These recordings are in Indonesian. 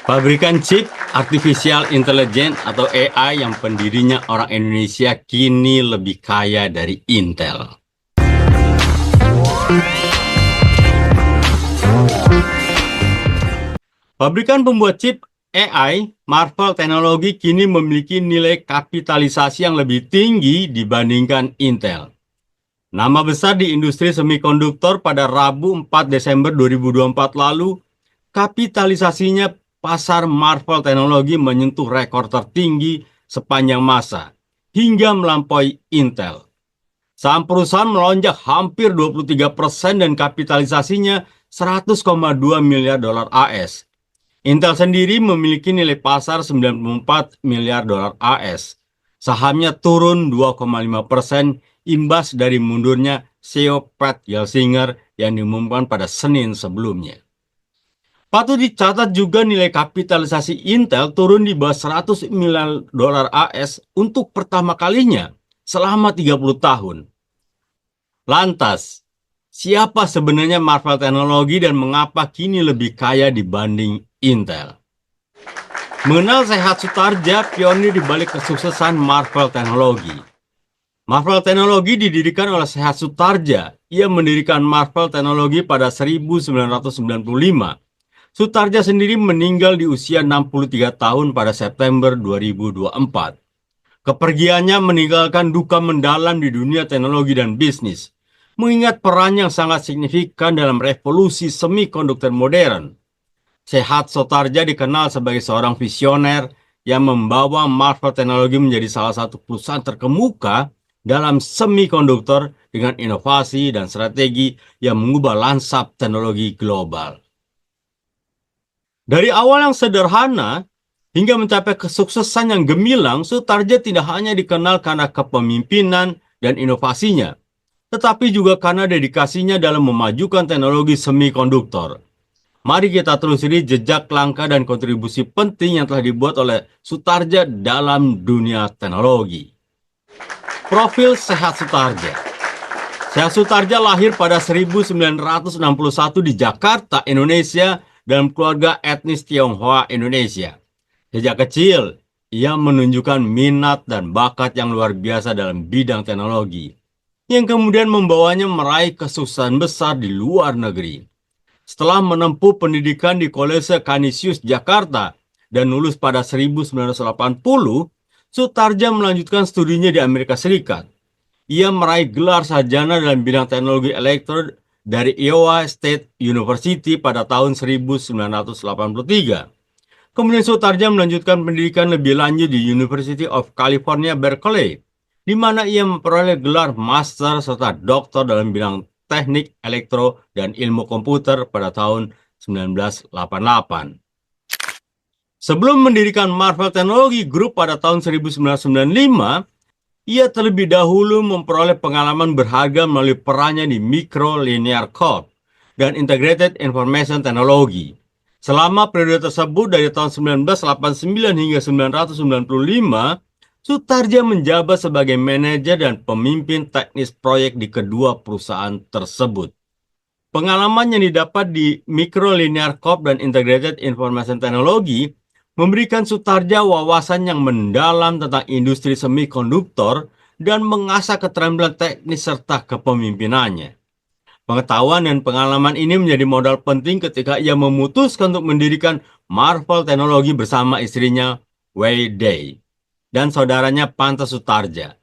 Pabrikan chip artificial intelligence atau AI yang pendirinya orang Indonesia kini lebih kaya dari Intel. Pabrikan pembuat chip AI, Marvell Technology kini memiliki nilai kapitalisasi yang lebih tinggi dibandingkan Intel. Nama besar di industri semikonduktor pada Rabu 4 Desember 2024 lalu, kapitalisasinya pasar Marvell Technology menyentuh rekor tertinggi sepanjang masa, hingga melampaui Intel. Saham perusahaan melonjak hampir 23% dan kapitalisasinya 100,2 miliar dolar AS. Intel sendiri memiliki nilai pasar 94 miliar dolar AS. Sahamnya turun 2,5% imbas dari mundurnya CEO Pat Gelsinger yang diumumkan pada Senin sebelumnya. Patut dicatat juga nilai kapitalisasi Intel turun di bawah 100 miliar dolar AS untuk pertama kalinya selama 30 tahun. Lantas, siapa sebenarnya Marvell Technology dan mengapa kini lebih kaya dibanding Intel? Mengenal Sehat Sutardja, pionir di balik kesuksesan Marvell Technology. Marvell Technology didirikan oleh Sehat Sutardja. Ia mendirikan Marvell Technology pada 1995. Sutardja sendiri meninggal di usia 63 tahun pada September 2024. Kepergiannya meninggalkan duka mendalam di dunia teknologi dan bisnis, mengingat peran yang sangat signifikan dalam revolusi semikonduktor modern. Sehat Sutardja dikenal sebagai seorang visioner yang membawa Marvell Technology menjadi salah satu perusahaan terkemuka dalam semikonduktor dengan inovasi dan strategi yang mengubah lanskap teknologi global. Dari awal yang sederhana hingga mencapai kesuksesan yang gemilang, Sutardja tidak hanya dikenal karena kepemimpinan dan inovasinya, tetapi juga karena dedikasinya dalam memajukan teknologi semikonduktor. Mari kita telusuri jejak langkah dan kontribusi penting yang telah dibuat oleh Sutardja dalam dunia teknologi. Profil Sehat Sutardja. Sehat Sutardja lahir pada 1961 di Jakarta, Indonesia, dalam keluarga etnis Tionghoa Indonesia. Sejak kecil, ia menunjukkan minat dan bakat yang luar biasa dalam bidang teknologi, yang kemudian membawanya meraih kesuksesan besar di luar negeri. Setelah menempuh pendidikan di Kolese Kanisius, Jakarta, dan lulus pada 1980, Sutardja melanjutkan studinya di Amerika Serikat. Ia meraih gelar sarjana dalam bidang teknologi elektro dari Iowa State University pada tahun 1983. Kemudian Sutardja melanjutkan pendidikan lebih lanjut di University of California, Berkeley, di mana ia memperoleh gelar master serta doktor dalam bidang teknik elektro dan ilmu komputer pada tahun 1988. Sebelum mendirikan Marvell Technology Group pada tahun 1995, ia terlebih dahulu memperoleh pengalaman berharga melalui perannya di Micro Linear Corp dan Integrated Information Technology. Selama periode tersebut dari tahun 1989 hingga 1995, Sutardja menjabat sebagai manajer dan pemimpin teknis proyek di kedua perusahaan tersebut. Pengalaman yang didapat di Micro Linear Corp dan Integrated Information Technology memberikan Sutardja wawasan yang mendalam tentang industri semikonduktor dan mengasah keterampilan teknis serta kepemimpinannya. Pengetahuan dan pengalaman ini menjadi modal penting ketika ia memutuskan untuk mendirikan Marvell Technology bersama istrinya Wei Dai dan saudaranya Panta Sutardja.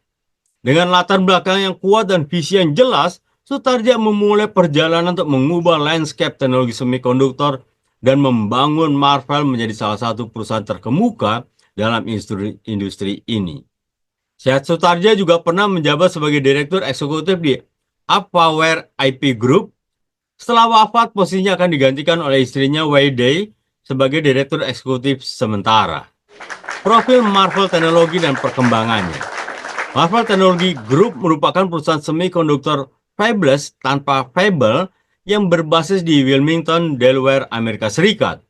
Dengan latar belakang yang kuat dan visi yang jelas, Sutardja memulai perjalanan untuk mengubah landscape teknologi semikonduktor dan membangun Marvell menjadi salah satu perusahaan terkemuka dalam industri ini. Sehat Sutardja juga pernah menjabat sebagai direktur eksekutif di Appware IP Group. Setelah wafat, posisinya akan digantikan oleh istrinya Wei Dai sebagai direktur eksekutif sementara. Profil Marvell Technology dan perkembangannya. Marvell Technology Group merupakan perusahaan semikonduktor fabless tanpa fable yang berbasis di Wilmington, Delaware, Amerika Serikat.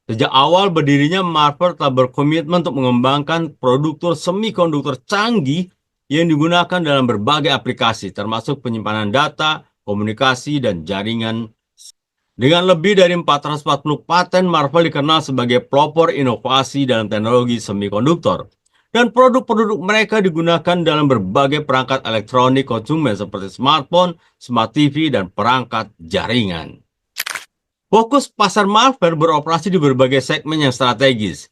Sejak awal berdirinya, Marvell telah berkomitmen untuk mengembangkan produktur semikonduktor canggih yang digunakan dalam berbagai aplikasi, termasuk penyimpanan data, komunikasi, dan jaringan. Dengan lebih dari 440 paten, Marvell dikenal sebagai pelopor inovasi dalam teknologi semikonduktor. Dan produk-produk mereka digunakan dalam berbagai perangkat elektronik konsumen seperti smartphone, smart TV, dan perangkat jaringan. Fokus pasar Marvell beroperasi di berbagai segmen yang strategis.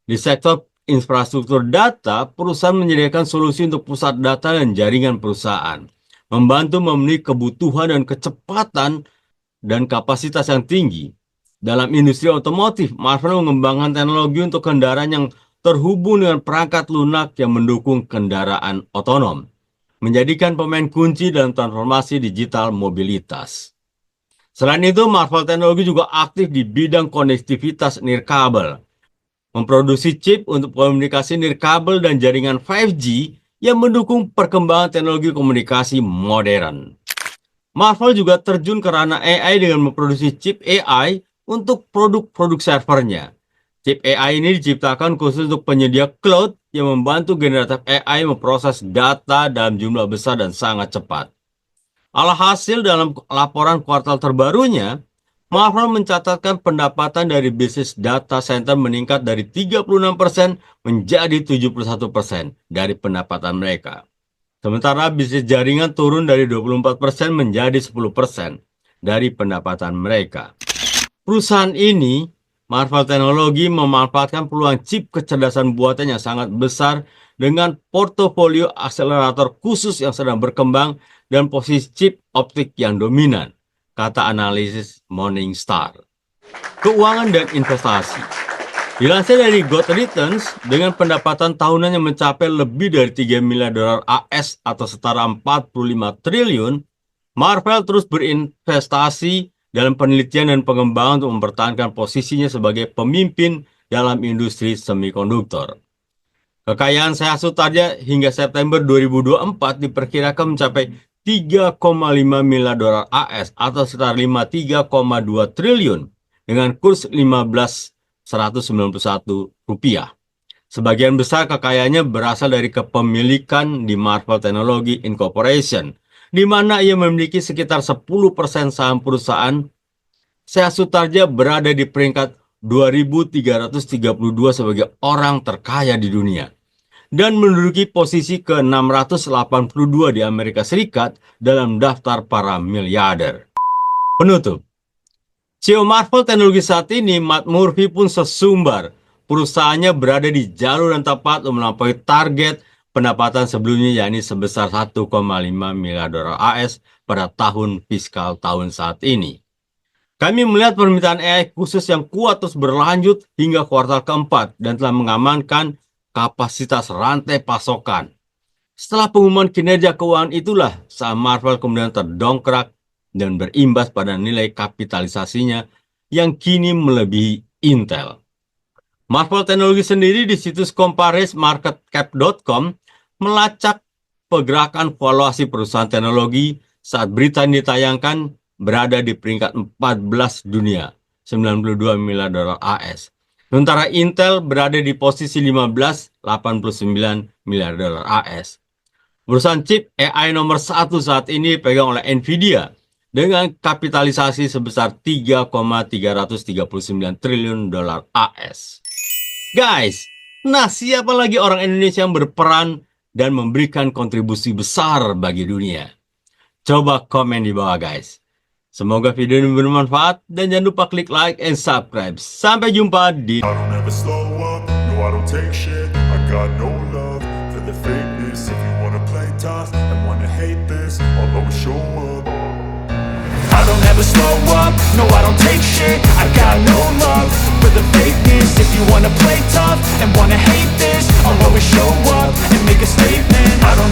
Di sektor infrastruktur data, perusahaan menyediakan solusi untuk pusat data dan jaringan perusahaan, membantu memenuhi kebutuhan dan kecepatan dan kapasitas yang tinggi. Dalam industri otomotif, Marvell mengembangkan teknologi untuk kendaraan yang terhubung dengan perangkat lunak yang mendukung kendaraan otonom, menjadikan pemain kunci dalam transformasi digital mobilitas. Selain itu, Marvell Teknologi juga aktif di bidang konektivitas nirkabel, memproduksi chip untuk komunikasi nirkabel dan jaringan 5G yang mendukung perkembangan teknologi komunikasi modern. Marvell juga terjun ke ranah AI dengan memproduksi chip AI untuk produk-produk servernya. Chip AI ini diciptakan khusus untuk penyedia cloud yang membantu generatif AI memproses data dalam jumlah besar dan sangat cepat. Alhasil, dalam laporan kuartal terbarunya, Marvell mencatatkan pendapatan dari bisnis data center meningkat dari 36% menjadi 71% dari pendapatan mereka. Sementara bisnis jaringan turun dari 24% menjadi 10% dari pendapatan mereka. Perusahaan ini, Marvell Teknologi, memanfaatkan peluang chip kecerdasan buatan yang sangat besar dengan portofolio akselerator khusus yang sedang berkembang dan posisi chip optik yang dominan, kata analisis Morningstar. Keuangan dan investasi. Dilansir dari God Returns, dengan pendapatan tahunan yang mencapai lebih dari 3 miliar dolar AS atau setara 45 triliun, Marvell terus berinvestasi dalam penelitian dan pengembangan untuk mempertahankan posisinya sebagai pemimpin dalam industri semikonduktor. Kekayaan Sehat Sutarja hingga September 2024 diperkirakan mencapai 3,5 miliar dolar AS atau sekitar 3,2 triliun dengan kurs 191 rupiah. Sebagian besar kekayaannya berasal dari kepemilikan di Marvell Technology Incorporation, di mana ia memiliki sekitar 10% saham perusahaan. Sehat Sutarja berada di peringkat 2332 sebagai orang terkaya di dunia dan menduduki posisi ke-682 di Amerika Serikat dalam daftar para miliarder. Penutup. CEO Marvell Teknologi saat ini, Matt Murphy, pun sesumbar. Perusahaannya berada di jalur yang tepat untuk melampaui target pendapatan sebelumnya, yakni sebesar 1,5 miliar dolar AS pada tahun fiskal tahun saat ini. Kami melihat permintaan AI khusus yang kuat terus berlanjut hingga kuartal keempat dan telah mengamankan kapasitas rantai pasokan. Setelah pengumuman kinerja keuangan itulah saham Marvell kemudian terdongkrak dan berimbas pada nilai kapitalisasinya yang kini melebihi Intel. Marvell Teknologi sendiri di situs comparismarketcap.com melacak pergerakan valuasi perusahaan teknologi saat berita ini ditayangkan berada di peringkat 14 dunia, 92 miliar dolar AS. Sementara Intel berada di posisi 15, 89 miliar dolar AS. Perusahaan chip AI nomor 1 saat ini dipegang oleh Nvidia dengan kapitalisasi sebesar 3,339 triliun dolar AS. Guys, nah siapa lagi orang Indonesia yang berperan dan memberikan kontribusi besar bagi dunia? Coba komen di bawah guys. Semoga video ini bermanfaat dan jangan lupa klik like and subscribe. Sampai jumpa di I don't ever slow up, no I don't take shit. I got no love for the fakeness.